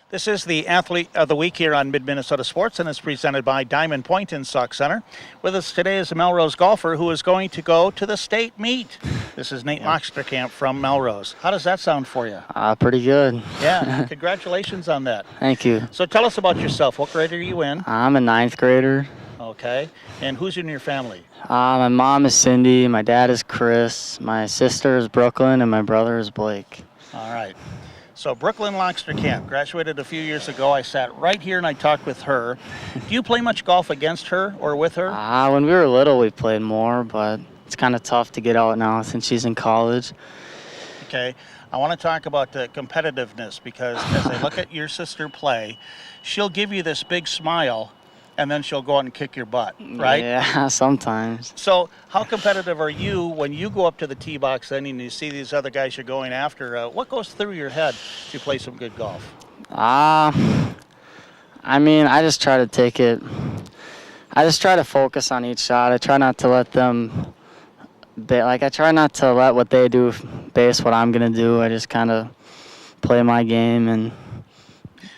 This is the Athlete of the Week here on Mid-Minnesota Sports, and it's presented by Diamond Point in Sauk Center. With us today is a Melrose golfer who is going to go to the state meet. This is Nate Loxterkamp from Melrose. How does that sound for you? Pretty good. Yeah, congratulations on that. Thank you. So tell us about yourself. What grade are you in? I'm a ninth grader. Okay. And who's in your family? My mom is Cindy, my dad is Chris, my sister is Brooklyn, and my brother is Blake. All right. So Brooklyn Loxterkamp graduated a few years ago. I sat right here and I talked with her. Do you play much golf against her or with her? When we were little, we played more, but it's kind of tough to get out now since she's in college. Okay. I want to talk about the competitiveness because as I look at your sister play, she'll give you this big smile and then she'll go out and kick your butt, right? Yeah, sometimes. So how competitive are you when you go up to the tee box then and you see these other guys you're going after? What goes through your head if you play some good golf? I just try to take it. I just try to focus on each shot. I try not to let them, I try not to let what they do base what I'm going to do. I just kind of play my game. And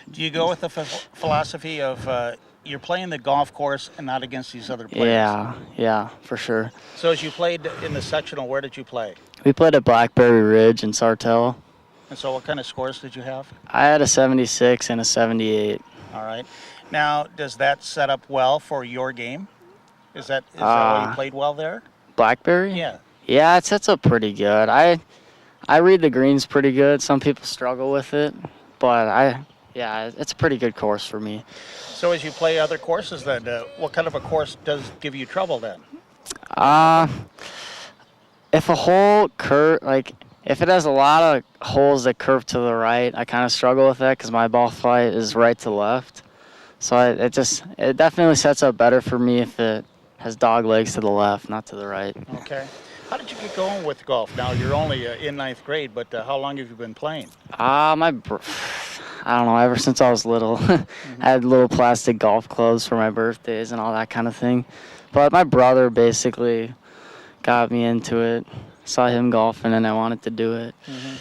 do you go with the philosophy of you're playing the golf course and not against these other players? Yeah, for sure. So as you played in the sectional, where did you play? We played at Blackberry Ridge in Sartell. And so what kind of scores did you have? I had a 76 and a 78. All right. Now, does that set up well for your game? Is that why you played well there? Blackberry? Yeah. Yeah, it sets up pretty good. I read the greens pretty good. Some people struggle with it, but it's a pretty good course for me. So as you play other courses then, what kind of a course does give you trouble then? If a hole if it has a lot of holes that curve to the right, I kind of struggle with that because my ball flight is right to left. So it definitely sets up better for me if it has dog legs to the left, not to the right. Okay. How did you get going with golf? Now, you're only in ninth grade, but how long have you been playing? I don't know, ever since I was little. I had little plastic golf clubs for my birthdays and all that kind of thing. But my brother basically got me into it. Saw him golfing and I wanted to do it. Mm-hmm.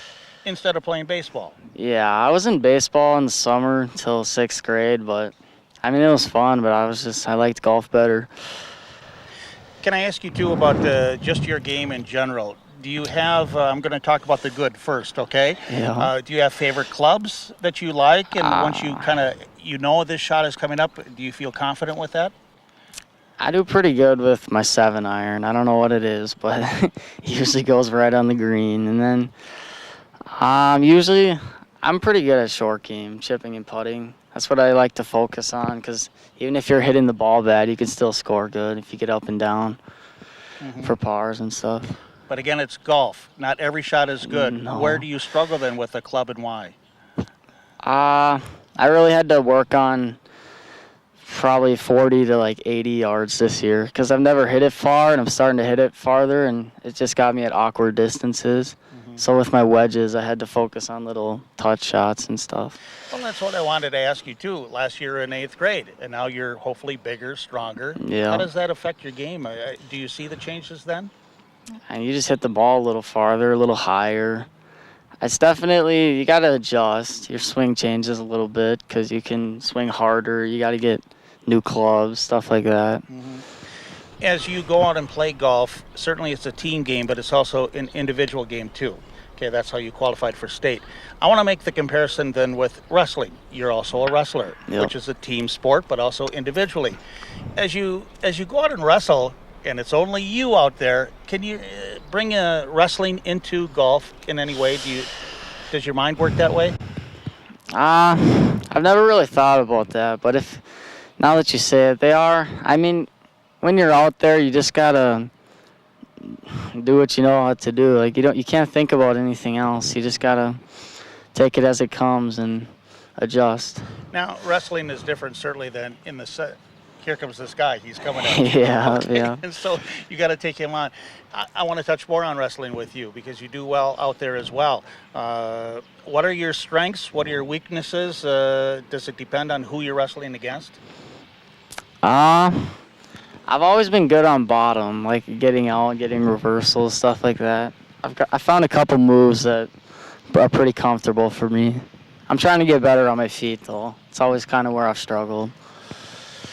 Instead of playing baseball? Yeah, I was in baseball in the summer until 6th grade, but it was fun, but I liked golf better. Can I ask you, too, about just your game in general? Do you have, I'm going to talk about the good first, okay? Yeah. Do you have favorite clubs that you like? And once you this shot is coming up, do you feel confident with that? I do pretty good with my 7-iron. I don't know what it is, but it usually goes right on the green. And then usually I'm pretty good at short game, chipping and putting. That's what I like to focus on because even if you're hitting the ball bad, you can still score good if you get up and down for pars and stuff. But again, it's golf. Not every shot is good. No. Where do you struggle then with the club and why? I really had to work on probably 40 to 80 yards this year because I've never hit it far and I'm starting to hit it farther and it just got me at awkward distances. So with my wedges, I had to focus on little touch shots and stuff. Well, that's what I wanted to ask you, too. Last year in 8th grade, and now you're hopefully bigger, stronger. Yeah. How does that affect your game? Do you see the changes then? And you just hit the ball a little farther, a little higher. It's definitely, you got to adjust. Your swing changes a little bit because you can swing harder. You got to get new clubs, stuff like that. Mm-hmm. As you go out and play golf, certainly it's a team game, but it's also an individual game, too. Okay, that's how you qualified for state. I want to make the comparison then with wrestling. You're also a wrestler, which is a team sport, but also individually. As you go out and wrestle, and it's only you out there, can you bring wrestling into golf in any way? Does your mind work that way? I've never really thought about that, but now that you say it, they are. When you're out there, you just gotta do what you know how to do. You can't think about anything else. You just gotta take it as it comes and adjust. Now, wrestling is different certainly than in the set. Here comes this guy. He's coming at you. Yeah. And so you got to take him on. I want to touch more on wrestling with you because you do well out there as well. What are your strengths? What are your weaknesses? Does it depend on who you're wrestling against? I've always been good on bottom, like getting out, getting reversals, stuff like that. I found a couple moves that are pretty comfortable for me. I'm trying to get better on my feet, though. It's always kind of where I've struggled.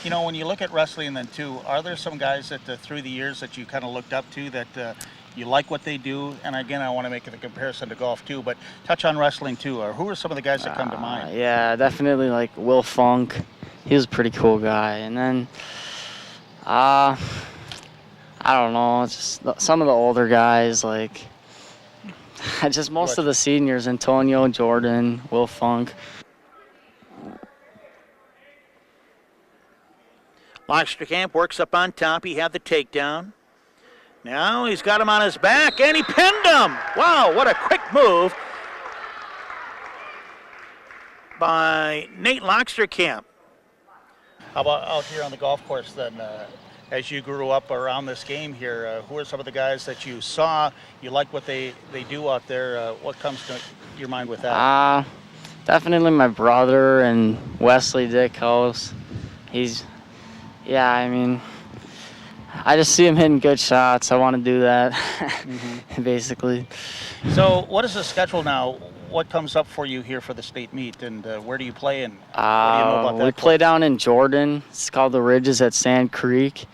You know, when you look at wrestling then too, are there some guys that through the years that you kind of looked up to that you like what they do? And again, I want to make the comparison to golf too, but touch on wrestling too. Or who are some of the guys that come to mind? Yeah, definitely like Will Funk. He was a pretty cool guy. And then, I don't know, just some of the older guys, like just most of the seniors, Antonio, Jordan, Will Funk. Loxterkamp works up on top. He had the takedown. Now he's got him on his back, and he pinned him. Wow, what a quick move by Nate Loxterkamp. How about out here on the golf course then? As you grew up around this game here, who are some of the guys that you saw, you like what they do out there? What comes to your mind with that? Definitely my brother and Wesley Dickhouse. I mean, I just see him hitting good shots. I want to do that, basically. So what is the schedule now? What comes up for you here for the state meet, and where do you play, and what do you know about that? We play down in Jordan. It's called the Ridges at Sand Creek.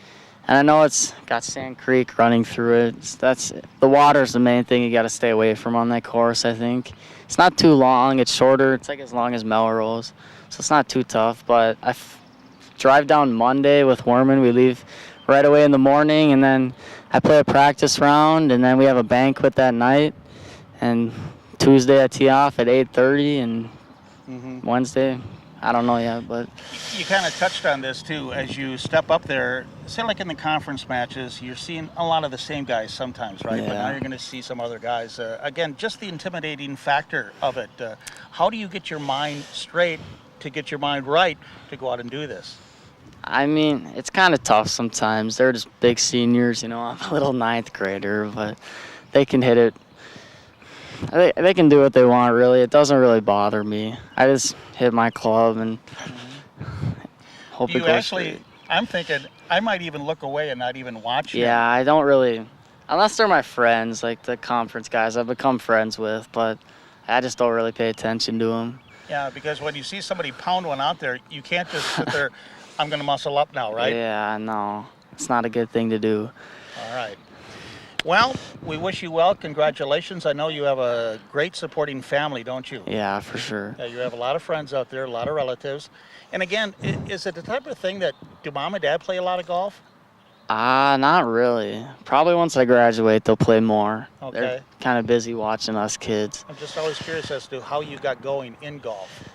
And I know it's got Sand Creek running through it. The water's the main thing you got to stay away from on that course, I think. It's not too long. It's shorter. It's like as long as Melrose. So it's not too tough. But I drive down Monday with Werman. We leave right away in the morning, and then I play a practice round, and then we have a banquet that night. And Tuesday I tee off at 8:30, and Wednesday, I don't know yet, but you kind of touched on this too. As you step up there, say like in the conference matches, you're seeing a lot of the same guys sometimes, right? Yeah. But now you're going to see some other guys. Again, just the intimidating factor of it. How do you get your mind straight to get your mind right to go out and do this? I mean, it's kind of tough sometimes. They're just big seniors, you know. I'm a little ninth grader, but they can hit it. They can do what they want, really. It doesn't really bother me. I just hit my club and hope it goes straight. I'm thinking I might even look away and not even watch Yeah, I don't really, unless they're my friends, like the conference guys I've become friends with, but I just don't really pay attention to them. Yeah, because when you see somebody pound one out there, you can't just sit there, I'm going to muscle up now, right? Yeah, no. It's not a good thing to do. All right. Well, we wish you well. Congratulations. I know you have a great supporting family, don't you? Yeah, for sure. You have a lot of friends out there, a lot of relatives. And again, is it the type of thing that, do mom and dad play a lot of golf? Not really. Probably once I graduate, they'll play more. Okay. They're kind of busy watching us kids. I'm just always curious as to how you got going in golf,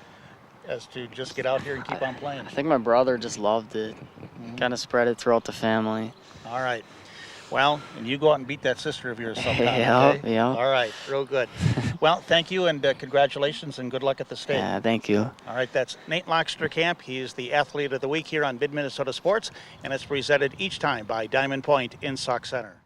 as to just get out here and keep on playing. I think my brother just loved it. Kind of spread it throughout the family. All right. Well, and you go out and beat that sister of yours sometime, okay? Yeah. All right, real good. Well, thank you, and congratulations, and good luck at the state. Yeah, thank you. All right, that's Nate Loxterkamp. He is the Athlete of the Week here on Mid-Minnesota Sports, and it's presented each time by Diamond Point in Sauk Center.